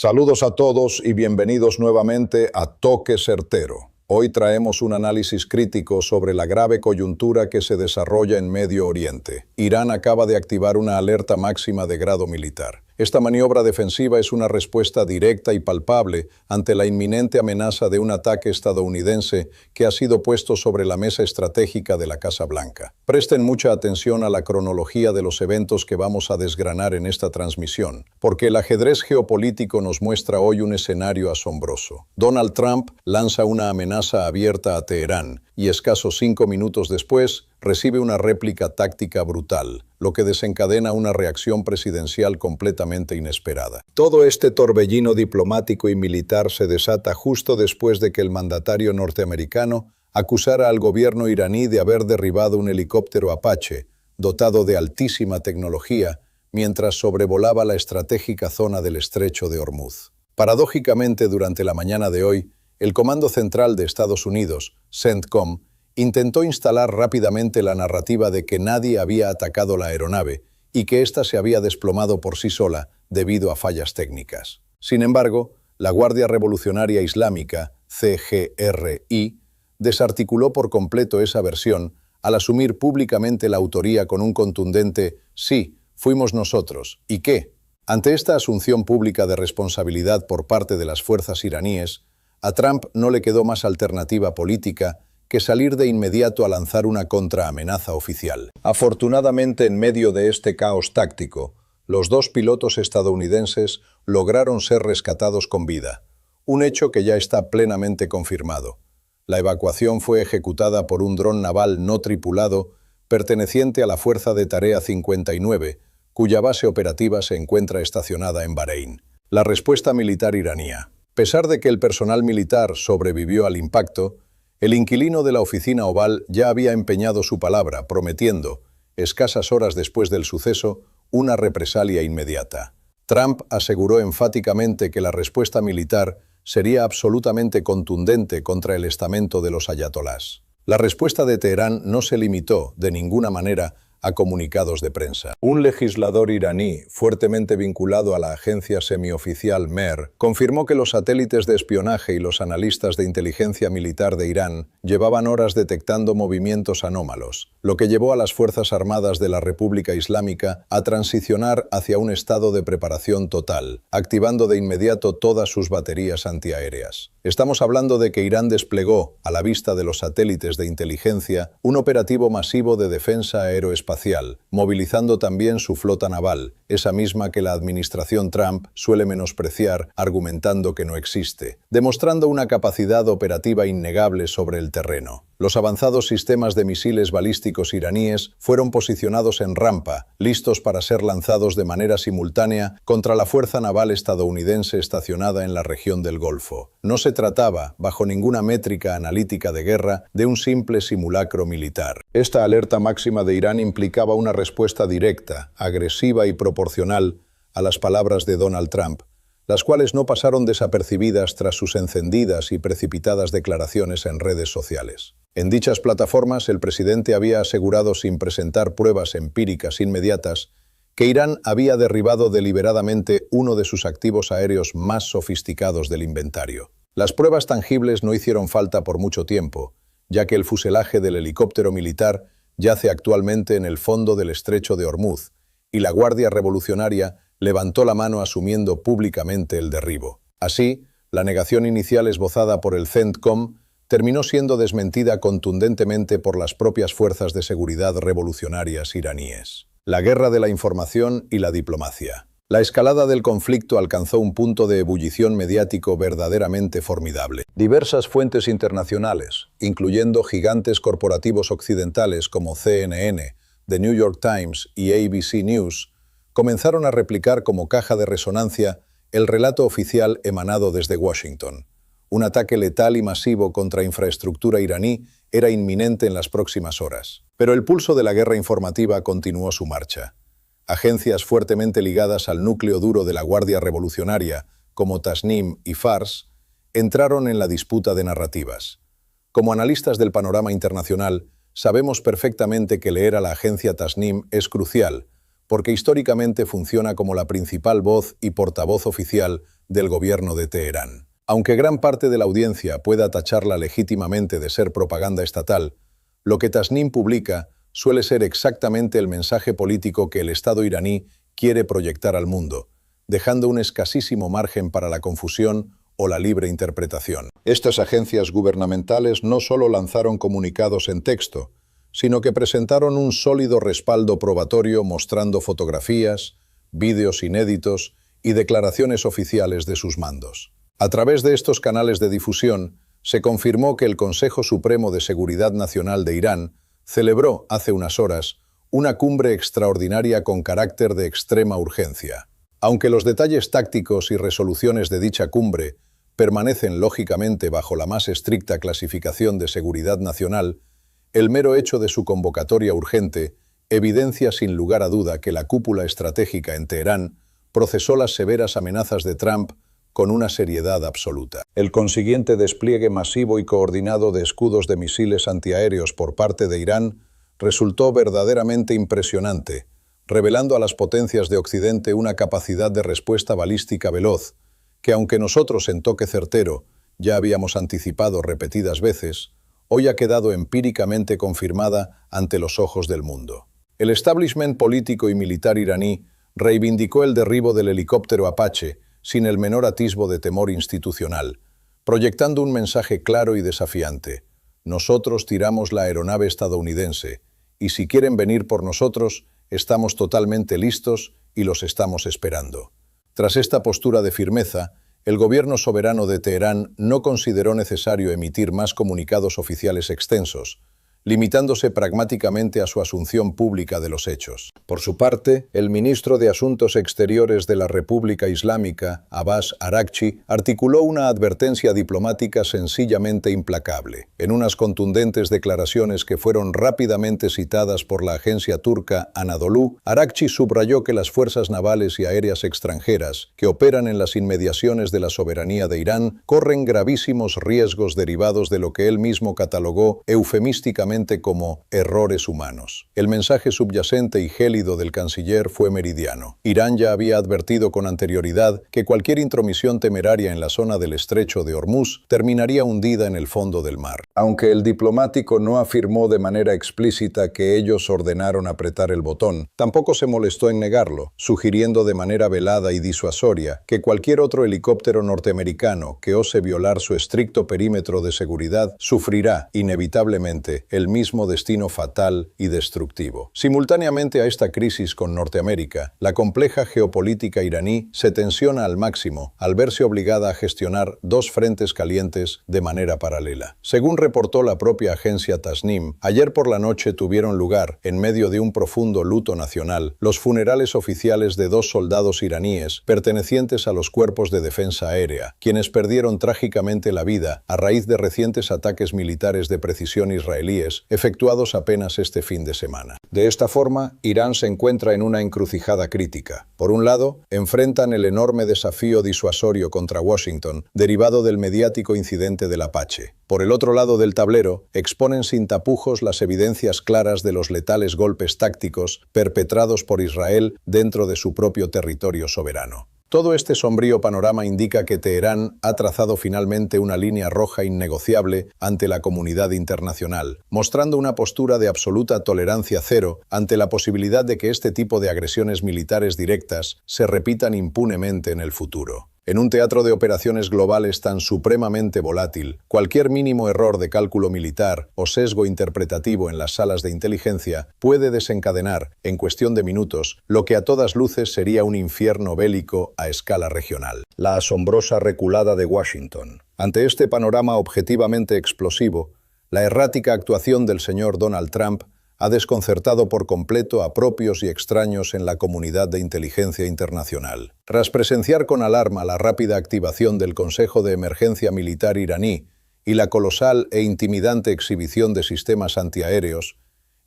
Saludos a todos y bienvenidos nuevamente a Toque Certero. Hoy traemos un análisis crítico sobre la grave coyuntura que se desarrolla en Medio Oriente. Irán acaba de activar una alerta máxima de grado militar. Esta maniobra defensiva es una respuesta directa y palpable ante la inminente amenaza de un ataque estadounidense que ha sido puesto sobre la mesa estratégica de la Casa Blanca. Presten mucha atención a la cronología de los eventos que vamos a desgranar en esta transmisión, porque el ajedrez geopolítico nos muestra hoy un escenario asombroso. Donald Trump lanza una amenaza abierta a Teherán y escasos 5 minutos después recibe una réplica táctica brutal, lo que desencadena una reacción presidencial completamente inesperada. Todo este torbellino diplomático y militar se desata justo después de que el mandatario norteamericano acusara al gobierno iraní de haber derribado un helicóptero Apache, dotado de altísima tecnología, mientras sobrevolaba la estratégica zona del Estrecho de Hormuz. Paradójicamente, durante la mañana de hoy, el Comando Central de Estados Unidos, CENTCOM, intentó instalar rápidamente la narrativa de que nadie había atacado la aeronave y que ésta se había desplomado por sí sola debido a fallas técnicas. Sin embargo, la Guardia Revolucionaria Islámica, CGRI, desarticuló por completo esa versión al asumir públicamente la autoría con un contundente «Sí, fuimos nosotros». ¿Y qué? Ante esta asunción pública de responsabilidad por parte de las fuerzas iraníes, a Trump no le quedó más alternativa política que salir de inmediato a lanzar una contraamenaza oficial. Afortunadamente, en medio de este caos táctico, los 2 pilotos estadounidenses lograron ser rescatados con vida, un hecho que ya está plenamente confirmado. La evacuación fue ejecutada por un dron naval no tripulado perteneciente a la Fuerza de Tarea 59, cuya base operativa se encuentra estacionada en Bahrein. La respuesta militar iraní. A pesar de que el personal militar sobrevivió al impacto, el inquilino de la oficina oval ya había empeñado su palabra, prometiendo, escasas horas después del suceso, una represalia inmediata. Trump aseguró enfáticamente que la respuesta militar sería absolutamente contundente contra el estamento de los ayatolás. La respuesta de Teherán no se limitó, de ninguna manera, a comunicados de prensa. Un legislador iraní, fuertemente vinculado a la agencia semioficial MER, confirmó que los satélites de espionaje y los analistas de inteligencia militar de Irán llevaban horas detectando movimientos anómalos, lo que llevó a las Fuerzas Armadas de la República Islámica a transicionar hacia un estado de preparación total, activando de inmediato todas sus baterías antiaéreas. Estamos hablando de que Irán desplegó, a la vista de los satélites de inteligencia, un operativo masivo de defensa aeroespacial, movilizando también su flota naval, esa misma que la administración Trump suele menospreciar argumentando que no existe, demostrando una capacidad operativa innegable sobre el terreno. Los avanzados sistemas de misiles balísticos iraníes fueron posicionados en rampa, listos para ser lanzados de manera simultánea contra la fuerza naval estadounidense estacionada en la región del Golfo. No se trataba, bajo ninguna métrica analítica de guerra, de un simple simulacro militar. Esta alerta máxima de Irán implicaba una respuesta directa, agresiva y proporcional a las palabras de Donald Trump, las cuales no pasaron desapercibidas tras sus encendidas y precipitadas declaraciones en redes sociales. En dichas plataformas, el presidente había asegurado sin presentar pruebas empíricas inmediatas que Irán había derribado deliberadamente uno de sus activos aéreos más sofisticados del inventario. Las pruebas tangibles no hicieron falta por mucho tiempo, ya que el fuselaje del helicóptero militar yace actualmente en el fondo del Estrecho de Hormuz, y la Guardia Revolucionaria levantó la mano asumiendo públicamente el derribo. Así, la negación inicial esbozada por el CENTCOM terminó siendo desmentida contundentemente por las propias fuerzas de seguridad revolucionarias iraníes. La guerra de la información y la diplomacia. La escalada del conflicto alcanzó un punto de ebullición mediático verdaderamente formidable. Diversas fuentes internacionales, incluyendo gigantes corporativos occidentales como CNN, The New York Times y ABC News, comenzaron a replicar como caja de resonancia el relato oficial emanado desde Washington. Un ataque letal y masivo contra infraestructura iraní era inminente en las próximas horas. Pero el pulso de la guerra informativa continuó su marcha. Agencias fuertemente ligadas al núcleo duro de la Guardia Revolucionaria, como Tasnim y Fars, entraron en la disputa de narrativas. Como analistas del panorama internacional, sabemos perfectamente que leer a la agencia Tasnim es crucial, porque históricamente funciona como la principal voz y portavoz oficial del gobierno de Teherán. Aunque gran parte de la audiencia pueda tacharla legítimamente de ser propaganda estatal, lo que Tasnim publica suele ser exactamente el mensaje político que el Estado iraní quiere proyectar al mundo, dejando un escasísimo margen para la confusión o la libre interpretación. Estas agencias gubernamentales no solo lanzaron comunicados en texto, sino que presentaron un sólido respaldo probatorio mostrando fotografías, vídeos inéditos y declaraciones oficiales de sus mandos. A través de estos canales de difusión, se confirmó que el Consejo Supremo de Seguridad Nacional de Irán celebró hace unas horas una cumbre extraordinaria con carácter de extrema urgencia. Aunque los detalles tácticos y resoluciones de dicha cumbre permanecen lógicamente bajo la más estricta clasificación de seguridad nacional, el mero hecho de su convocatoria urgente evidencia sin lugar a duda que la cúpula estratégica en Teherán procesó las severas amenazas de Trump con una seriedad absoluta. El consiguiente despliegue masivo y coordinado de escudos de misiles antiaéreos por parte de Irán resultó verdaderamente impresionante, revelando a las potencias de Occidente una capacidad de respuesta balística veloz, que aunque nosotros en toque certero ya habíamos anticipado repetidas veces, hoy ha quedado empíricamente confirmada ante los ojos del mundo. El establishment político y militar iraní reivindicó el derribo del helicóptero Apache sin el menor atisbo de temor institucional, proyectando un mensaje claro y desafiante. Nosotros tiramos la aeronave estadounidense, y si quieren venir por nosotros, estamos totalmente listos y los estamos esperando. Tras esta postura de firmeza, el gobierno soberano de Teherán no consideró necesario emitir más comunicados oficiales extensos, limitándose pragmáticamente a su asunción pública de los hechos. Por su parte, el ministro de Asuntos Exteriores de la República Islámica, Abbas Araghchi, articuló una advertencia diplomática sencillamente implacable. En unas contundentes declaraciones que fueron rápidamente citadas por la agencia turca Anadolu, Araghchi subrayó que las fuerzas navales y aéreas extranjeras que operan en las inmediaciones de la soberanía de Irán corren gravísimos riesgos derivados de lo que él mismo catalogó eufemísticamente como errores humanos. El mensaje subyacente y gélido del canciller fue meridiano. Irán ya había advertido con anterioridad que cualquier intromisión temeraria en la zona del estrecho de Hormuz terminaría hundida en el fondo del mar. Aunque el diplomático no afirmó de manera explícita que ellos ordenaron apretar el botón, tampoco se molestó en negarlo, sugiriendo de manera velada y disuasoria que cualquier otro helicóptero norteamericano que ose violar su estricto perímetro de seguridad sufrirá, inevitablemente, el mismo destino fatal y destructivo. Simultáneamente a esta crisis con Norteamérica, la compleja geopolítica iraní se tensiona al máximo al verse obligada a gestionar dos frentes calientes de manera paralela. Según reportó la propia agencia Tasnim, ayer por la noche tuvieron lugar, en medio de un profundo luto nacional, los funerales oficiales de dos soldados iraníes pertenecientes a los cuerpos de defensa aérea, quienes perdieron trágicamente la vida a raíz de recientes ataques militares de precisión israelíes efectuados apenas este fin de semana. De esta forma, Irán se encuentra en una encrucijada crítica. Por un lado, enfrentan el enorme desafío disuasorio contra Washington, derivado del mediático incidente del Apache. Por el otro lado del tablero, exponen sin tapujos las evidencias claras de los letales golpes tácticos perpetrados por Israel dentro de su propio territorio soberano. Todo este sombrío panorama indica que Teherán ha trazado finalmente una línea roja innegociable ante la comunidad internacional, mostrando una postura de absoluta tolerancia cero ante la posibilidad de que este tipo de agresiones militares directas se repitan impunemente en el futuro. En un teatro de operaciones globales tan supremamente volátil, cualquier mínimo error de cálculo militar o sesgo interpretativo en las salas de inteligencia puede desencadenar, en cuestión de minutos, lo que a todas luces sería un infierno bélico a escala regional. La asombrosa reculada de Washington. Ante este panorama objetivamente explosivo, la errática actuación del señor Donald Trump ha desconcertado por completo a propios y extraños en la comunidad de inteligencia internacional. Tras presenciar con alarma la rápida activación del Consejo de Emergencia Militar iraní y la colosal e intimidante exhibición de sistemas antiaéreos,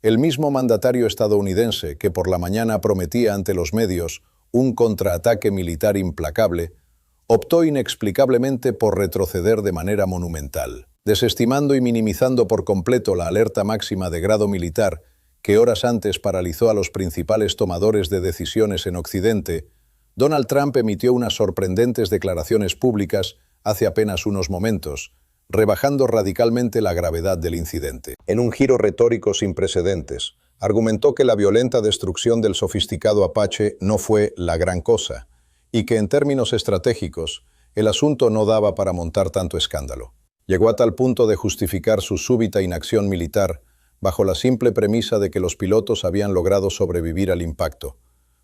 el mismo mandatario estadounidense que por la mañana prometía ante los medios un contraataque militar implacable, optó inexplicablemente por retroceder de manera monumental, desestimando y minimizando por completo la alerta máxima de grado militar que horas antes paralizó a los principales tomadores de decisiones en Occidente, Donald Trump emitió unas sorprendentes declaraciones públicas hace apenas unos momentos, rebajando radicalmente la gravedad del incidente. En un giro retórico sin precedentes, argumentó que la violenta destrucción del sofisticado Apache no fue la gran cosa, y que en términos estratégicos, el asunto no daba para montar tanto escándalo. Llegó a tal punto de justificar su súbita inacción militar bajo la simple premisa de que los pilotos habían logrado sobrevivir al impacto,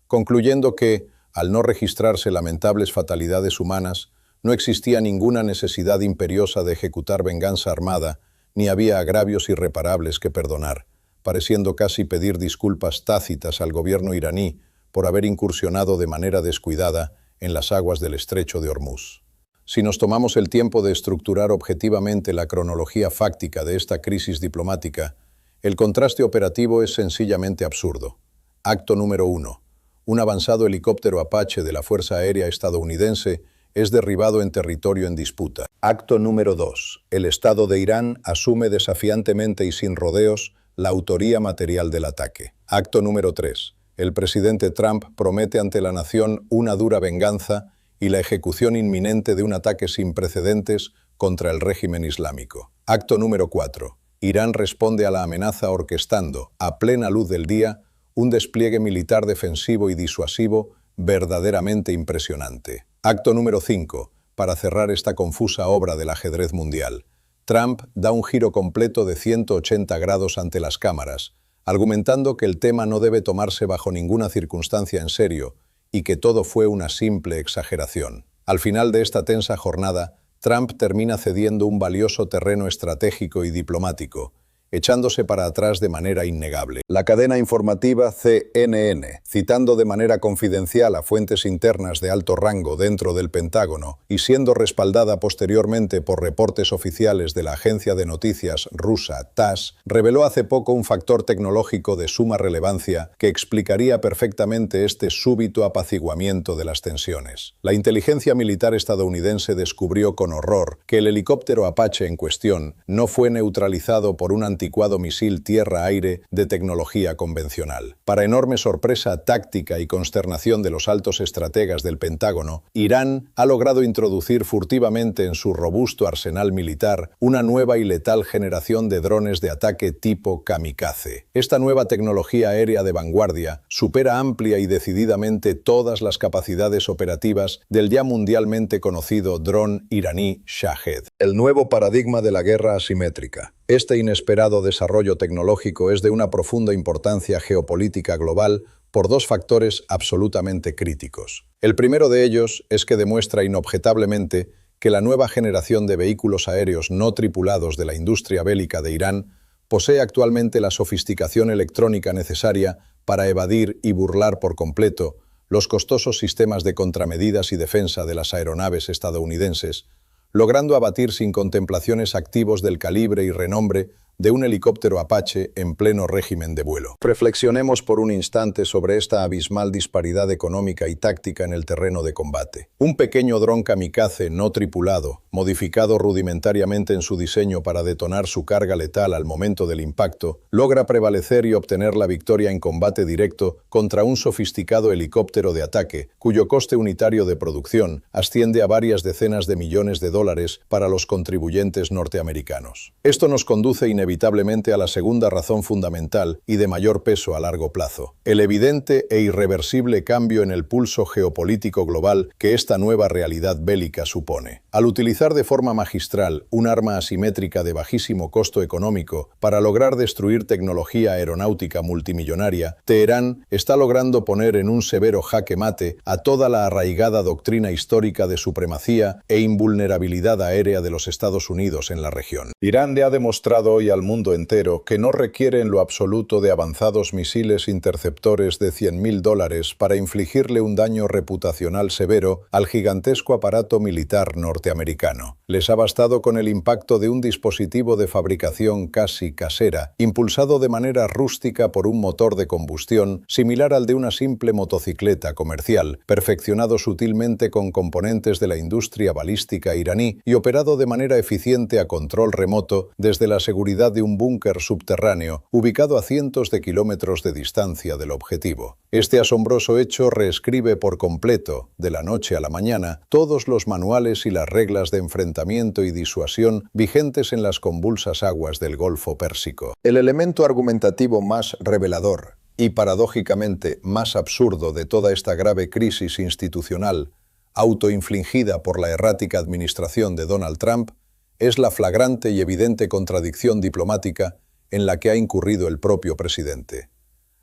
concluyendo que, al no registrarse lamentables fatalidades humanas, no existía ninguna necesidad imperiosa de ejecutar venganza armada, ni había agravios irreparables que perdonar, pareciendo casi pedir disculpas tácitas al gobierno iraní por haber incursionado de manera descuidada en las aguas del estrecho de Hormuz. Si nos tomamos el tiempo de estructurar objetivamente la cronología fáctica de esta crisis diplomática, el contraste operativo es sencillamente absurdo. Acto número 1. Un avanzado helicóptero Apache de la Fuerza Aérea estadounidense es derribado en territorio en disputa. Acto número 2. El Estado de Irán asume desafiantemente y sin rodeos la autoría material del ataque. Acto número 3. El presidente Trump promete ante la nación una dura venganza y la ejecución inminente de un ataque sin precedentes contra el régimen islámico. Acto número 4. Irán responde a la amenaza orquestando, a plena luz del día, un despliegue militar defensivo y disuasivo verdaderamente impresionante. Acto número 5. Para cerrar esta confusa obra del ajedrez mundial, Trump da un giro completo de 180 grados ante las cámaras, argumentando que el tema no debe tomarse bajo ninguna circunstancia en serio y que todo fue una simple exageración. Al final de esta tensa jornada, Trump termina cediendo un valioso terreno estratégico y diplomático, echándose para atrás de manera innegable. La cadena informativa CNN, citando de manera confidencial a fuentes internas de alto rango dentro del Pentágono y siendo respaldada posteriormente por reportes oficiales de la agencia de noticias rusa TASS, reveló hace poco un factor tecnológico de suma relevancia que explicaría perfectamente este súbito apaciguamiento de las tensiones. La inteligencia militar estadounidense descubrió con horror que el helicóptero Apache en cuestión no fue neutralizado por un anticuado misil tierra-aire de tecnología convencional. Para enorme sorpresa táctica y consternación de los altos estrategas del Pentágono, Irán ha logrado introducir furtivamente en su robusto arsenal militar una nueva y letal generación de drones de ataque tipo kamikaze. Esta nueva tecnología aérea de vanguardia supera amplia y decididamente todas las capacidades operativas del ya mundialmente conocido dron iraní Shahed. El nuevo paradigma de la guerra asimétrica. Este inesperado desarrollo tecnológico es de una profunda importancia geopolítica global por dos factores absolutamente críticos. El primero de ellos es que demuestra inobjetablemente que la nueva generación de vehículos aéreos no tripulados de la industria bélica de Irán posee actualmente la sofisticación electrónica necesaria para evadir y burlar por completo los costosos sistemas de contramedidas y defensa de las aeronaves estadounidenses, logrando abatir sin contemplaciones activos del calibre y renombre de un helicóptero Apache en pleno régimen de vuelo. Reflexionemos por un instante sobre esta abismal disparidad económica y táctica en el terreno de combate. Un pequeño dron kamikaze no tripulado, modificado rudimentariamente en su diseño para detonar su carga letal al momento del impacto, logra prevalecer y obtener la victoria en combate directo contra un sofisticado helicóptero de ataque, cuyo coste unitario de producción asciende a varias decenas de millones de dólares para los contribuyentes norteamericanos. Esto nos conduce inevitablemente a la segunda razón fundamental y de mayor peso a largo plazo: el evidente e irreversible cambio en el pulso geopolítico global que esta nueva realidad bélica supone. Al utilizar de forma magistral un arma asimétrica de bajísimo costo económico para lograr destruir tecnología aeronáutica multimillonaria, Teherán está logrando poner en un severo jaque mate a toda la arraigada doctrina histórica de supremacía e invulnerabilidad aérea de los Estados Unidos en la región. Irán le ha demostrado hoy al mundo entero que no requiere en lo absoluto de avanzados misiles interceptores de $100.000 para infligirle un daño reputacional severo al gigantesco aparato militar norteamericano. lejano. Les ha bastado con el impacto de un dispositivo de fabricación casi casera, impulsado de manera rústica por un motor de combustión similar al de una simple motocicleta comercial, perfeccionado sutilmente con componentes de la industria balística iraní y operado de manera eficiente a control remoto desde la seguridad de un búnker subterráneo ubicado a cientos de kilómetros de distancia del objetivo. Este asombroso hecho reescribe por completo, de la noche a la mañana, todos los manuales y las reglas de enfrentamiento y disuasión vigentes en las convulsas aguas del Golfo Pérsico. El elemento argumentativo más revelador y paradójicamente más absurdo de toda esta grave crisis institucional, autoinfligida por la errática administración de Donald Trump, es la flagrante y evidente contradicción diplomática en la que ha incurrido el propio presidente.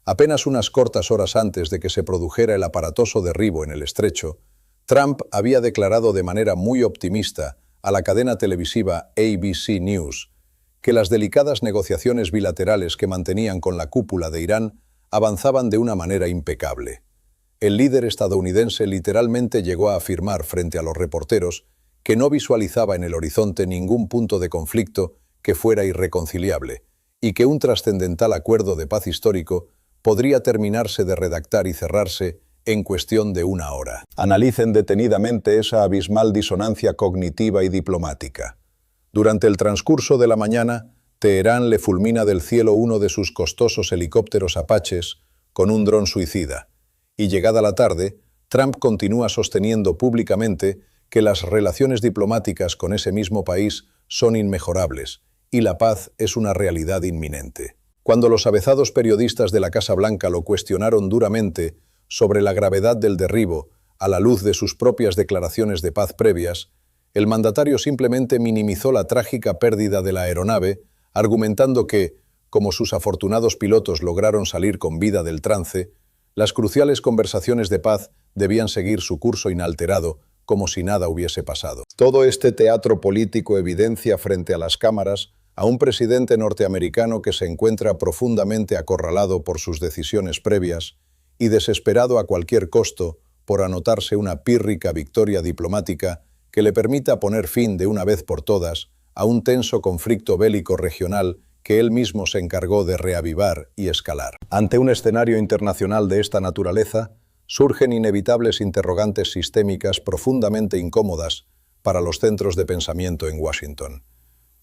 Apenas unas cortas horas antes de que se produjera el aparatoso derribo en el estrecho, Trump había declarado de manera muy optimista a la cadena televisiva ABC News que las delicadas negociaciones bilaterales que mantenían con la cúpula de Irán avanzaban de una manera impecable. El líder estadounidense literalmente llegó a afirmar frente a los reporteros que no visualizaba en el horizonte ningún punto de conflicto que fuera irreconciliable y que un trascendental acuerdo de paz histórico podría terminarse de redactar y cerrarse en cuestión de una hora. Analicen detenidamente esa abismal disonancia cognitiva y diplomática. Durante el transcurso de la mañana, Teherán le fulmina del cielo uno de sus costosos helicópteros Apaches con un dron suicida, y llegada la tarde, Trump continúa sosteniendo públicamente que las relaciones diplomáticas con ese mismo país son inmejorables y la paz es una realidad inminente. Cuando los avezados periodistas de la Casa Blanca lo cuestionaron duramente sobre la gravedad del derribo a la luz de sus propias declaraciones de paz previas, el mandatario simplemente minimizó la trágica pérdida de la aeronave, argumentando que, como sus afortunados pilotos lograron salir con vida del trance, las cruciales conversaciones de paz debían seguir su curso inalterado, como si nada hubiese pasado. Todo este teatro político evidencia frente a las cámaras a un presidente norteamericano que se encuentra profundamente acorralado por sus decisiones previas y desesperado a cualquier costo por anotarse una pírrica victoria diplomática que le permita poner fin de una vez por todas a un tenso conflicto bélico regional que él mismo se encargó de reavivar y escalar. Ante un escenario internacional de esta naturaleza, surgen inevitables interrogantes sistémicas profundamente incómodas para los centros de pensamiento en Washington.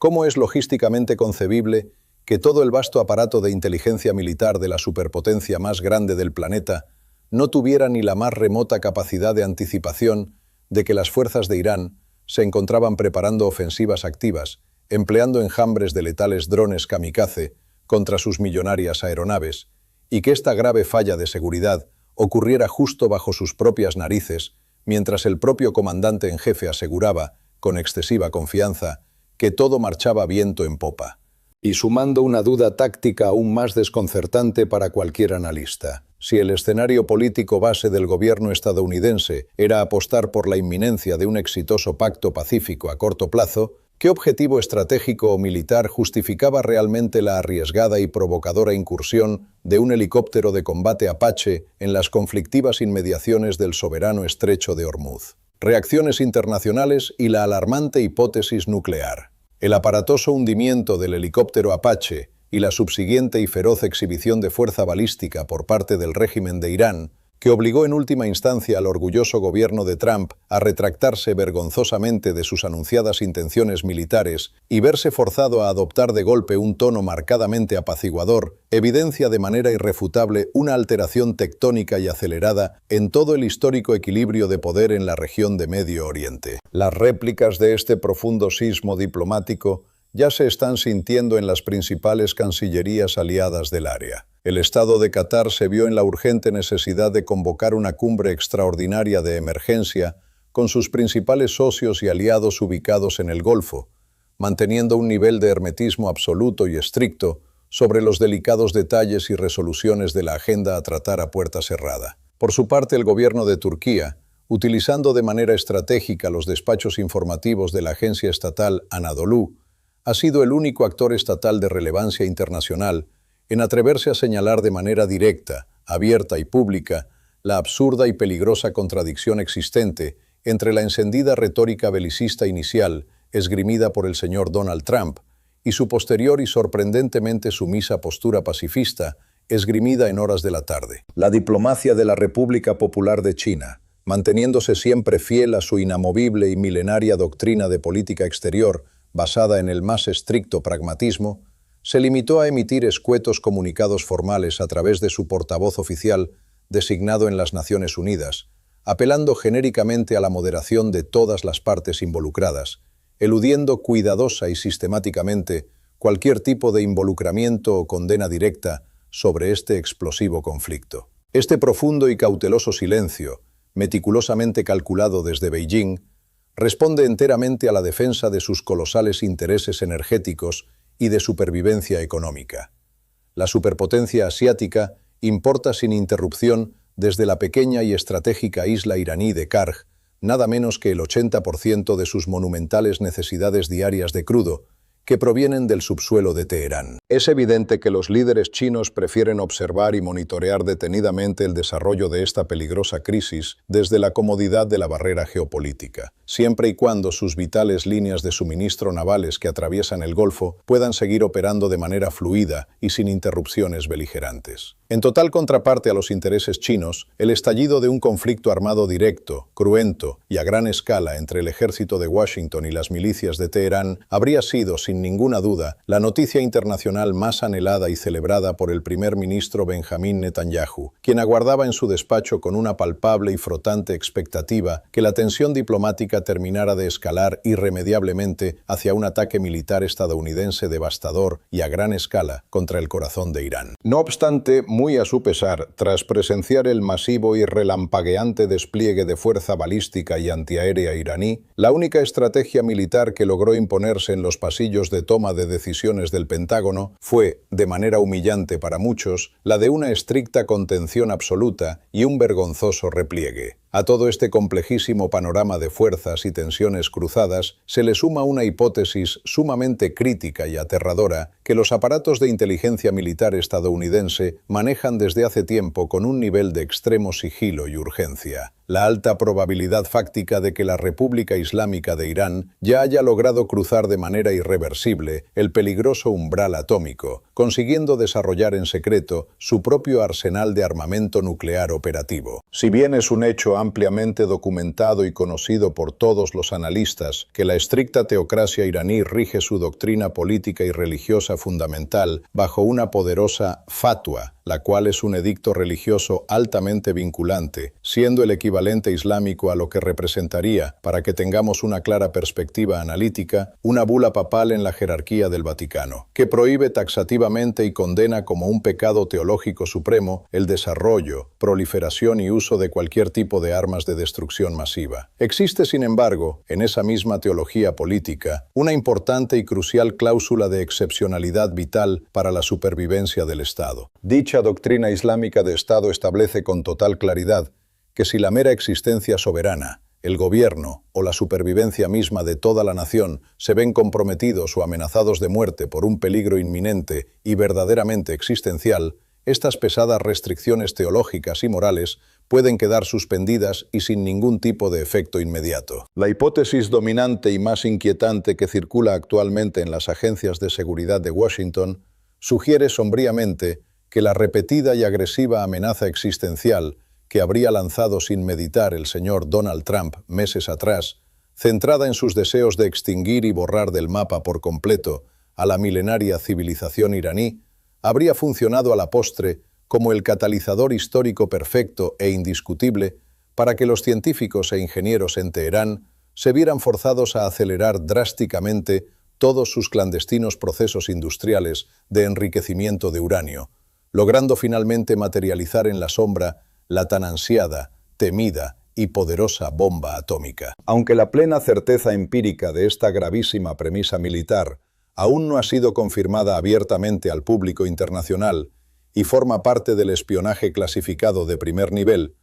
¿Cómo es logísticamente concebible que todo el vasto aparato de inteligencia militar de la superpotencia más grande del planeta no tuviera ni la más remota capacidad de anticipación de que las fuerzas de Irán se encontraban preparando ofensivas activas, empleando enjambres de letales drones kamikaze contra sus millonarias aeronaves, y que esta grave falla de seguridad ocurriera justo bajo sus propias narices, mientras el propio comandante en jefe aseguraba, con excesiva confianza, que todo marchaba viento en popa? Y sumando una duda táctica aún más desconcertante para cualquier analista. Si el escenario político base del gobierno estadounidense era apostar por la inminencia de un exitoso pacto pacífico a corto plazo, ¿qué objetivo estratégico o militar justificaba realmente la arriesgada y provocadora incursión de un helicóptero de combate Apache en las conflictivas inmediaciones del soberano estrecho de Hormuz? Reacciones internacionales y la alarmante hipótesis nuclear. El aparatoso hundimiento del helicóptero Apache y la subsiguiente y feroz exhibición de fuerza balística por parte del régimen de Irán, que obligó en última instancia al orgulloso gobierno de Trump a retractarse vergonzosamente de sus anunciadas intenciones militares y verse forzado a adoptar de golpe un tono marcadamente apaciguador, evidencia de manera irrefutable una alteración tectónica y acelerada en todo el histórico equilibrio de poder en la región de Medio Oriente. Las réplicas de este profundo sismo diplomático ya se están sintiendo en las principales cancillerías aliadas del área. El Estado de Qatar se vio en la urgente necesidad de convocar una cumbre extraordinaria de emergencia con sus principales socios y aliados ubicados en el Golfo, manteniendo un nivel de hermetismo absoluto y estricto sobre los delicados detalles y resoluciones de la agenda a tratar a puerta cerrada. Por su parte, el gobierno de Turquía, utilizando de manera estratégica los despachos informativos de la agencia estatal Anadolu, ha sido el único actor estatal de relevancia internacional en atreverse a señalar de manera directa, abierta y pública la absurda y peligrosa contradicción existente entre la encendida retórica belicista inicial esgrimida por el señor Donald Trump y su posterior y sorprendentemente sumisa postura pacifista esgrimida en horas de la tarde. La diplomacia de la República Popular de China, manteniéndose siempre fiel a su inamovible y milenaria doctrina de política exterior basada en el más estricto pragmatismo, se limitó a emitir escuetos comunicados formales a través de su portavoz oficial designado en las Naciones Unidas, apelando genéricamente a la moderación de todas las partes involucradas, eludiendo cuidadosa y sistemáticamente cualquier tipo de involucramiento o condena directa sobre este explosivo conflicto. Este profundo y cauteloso silencio, meticulosamente calculado desde Beijing, responde enteramente a la defensa de sus colosales intereses energéticos y de supervivencia económica. La superpotencia asiática importa sin interrupción desde la pequeña y estratégica isla iraní de Karg nada menos que el 80% de sus monumentales necesidades diarias de crudo, que provienen del subsuelo de Teherán. Es evidente que los líderes chinos prefieren observar y monitorear detenidamente el desarrollo de esta peligrosa crisis desde la comodidad de la barrera geopolítica, siempre y cuando sus vitales líneas de suministro navales que atraviesan el Golfo puedan seguir operando de manera fluida y sin interrupciones beligerantes. En total contraparte a los intereses chinos, el estallido de un conflicto armado directo, cruento y a gran escala entre el ejército de Washington y las milicias de Teherán habría sido, sin ninguna duda, la noticia internacional más anhelada y celebrada por el primer ministro Benjamín Netanyahu, quien aguardaba en su despacho con una palpable y frotante expectativa que la tensión diplomática terminara de escalar irremediablemente hacia un ataque militar estadounidense devastador y a gran escala contra el corazón de Irán. No obstante, muy a su pesar, tras presenciar el masivo y relampagueante despliegue de fuerza balística y antiaérea iraní, la única estrategia militar que logró imponerse en los pasillos de toma de decisiones del Pentágono fue, de manera humillante para muchos, la de una estricta contención absoluta y un vergonzoso repliegue. A todo este complejísimo panorama de fuerzas y tensiones cruzadas se le suma una hipótesis sumamente crítica y aterradora que los aparatos de inteligencia militar estadounidense manejan desde hace tiempo con un nivel de extremo sigilo y urgencia: la alta probabilidad fáctica de que la República Islámica de Irán ya haya logrado cruzar de manera irreversible el peligroso umbral atómico, consiguiendo desarrollar en secreto su propio arsenal de armamento nuclear operativo. Si bien es un hecho ampliamente documentado y conocido por todos los analistas que la estricta teocracia iraní rige su doctrina política y religiosa fundamental bajo una poderosa fatwa, la cual es un edicto religioso altamente vinculante, siendo el equivalente islámico a lo que representaría, para que tengamos una clara perspectiva analítica, una bula papal en la jerarquía del Vaticano, que prohíbe taxativamente y condena como un pecado teológico supremo el desarrollo, proliferación y uso de cualquier tipo de armas de destrucción masiva. Existe, sin embargo, en esa misma teología política, una importante y crucial cláusula de excepcionalidad vital para la supervivencia del Estado. Dicha doctrina islámica de Estado establece con total claridad que si la mera existencia soberana, el gobierno o la supervivencia misma de toda la nación se ven comprometidos o amenazados de muerte por un peligro inminente y verdaderamente existencial, estas pesadas restricciones teológicas y morales pueden quedar suspendidas y sin ningún tipo de efecto inmediato. La hipótesis dominante y más inquietante que circula actualmente en las agencias de seguridad de Washington sugiere sombríamente que la repetida y agresiva amenaza existencial que habría lanzado sin meditar el señor Donald Trump meses atrás, centrada en sus deseos de extinguir y borrar del mapa por completo a la milenaria civilización iraní, habría funcionado a la postre como el catalizador histórico perfecto e indiscutible para que los científicos e ingenieros en Teherán se vieran forzados a acelerar drásticamente todos sus clandestinos procesos industriales de enriquecimiento de uranio, logrando finalmente materializar en la sombra la tan ansiada, temida y poderosa bomba atómica. Aunque la plena certeza empírica de esta gravísima premisa militar aún no ha sido confirmada abiertamente al público internacional y forma parte del espionaje clasificado de primer nivel,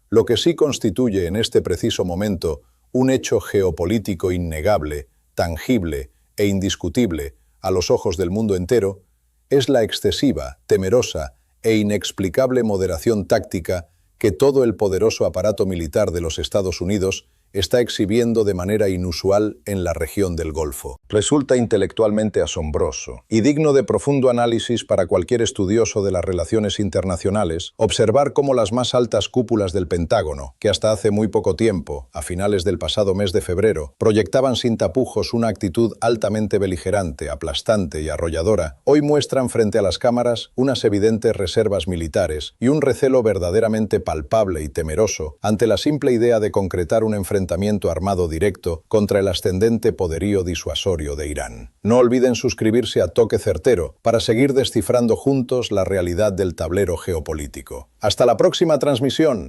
lo que sí constituye en este preciso momento un hecho geopolítico innegable, tangible e indiscutible a los ojos del mundo entero, es la excesiva, temerosa e inexplicable moderación táctica que todo el poderoso aparato militar de los Estados Unidos está exhibiendo de manera inusual en la región del Golfo. Resulta intelectualmente asombroso y digno de profundo análisis para cualquier estudioso de las relaciones internacionales observar cómo las más altas cúpulas del Pentágono, que hasta hace muy poco tiempo, a finales del pasado mes de febrero, proyectaban sin tapujos una actitud altamente beligerante, aplastante y arrolladora, hoy muestran frente a las cámaras unas evidentes reservas militares y un recelo verdaderamente palpable y temeroso ante la simple idea de concretar un enfrentamiento armado directo contra el ascendente poderío disuasorio de Irán. No olviden suscribirse a Toque Certero para seguir descifrando juntos la realidad del tablero geopolítico. ¡Hasta la próxima transmisión!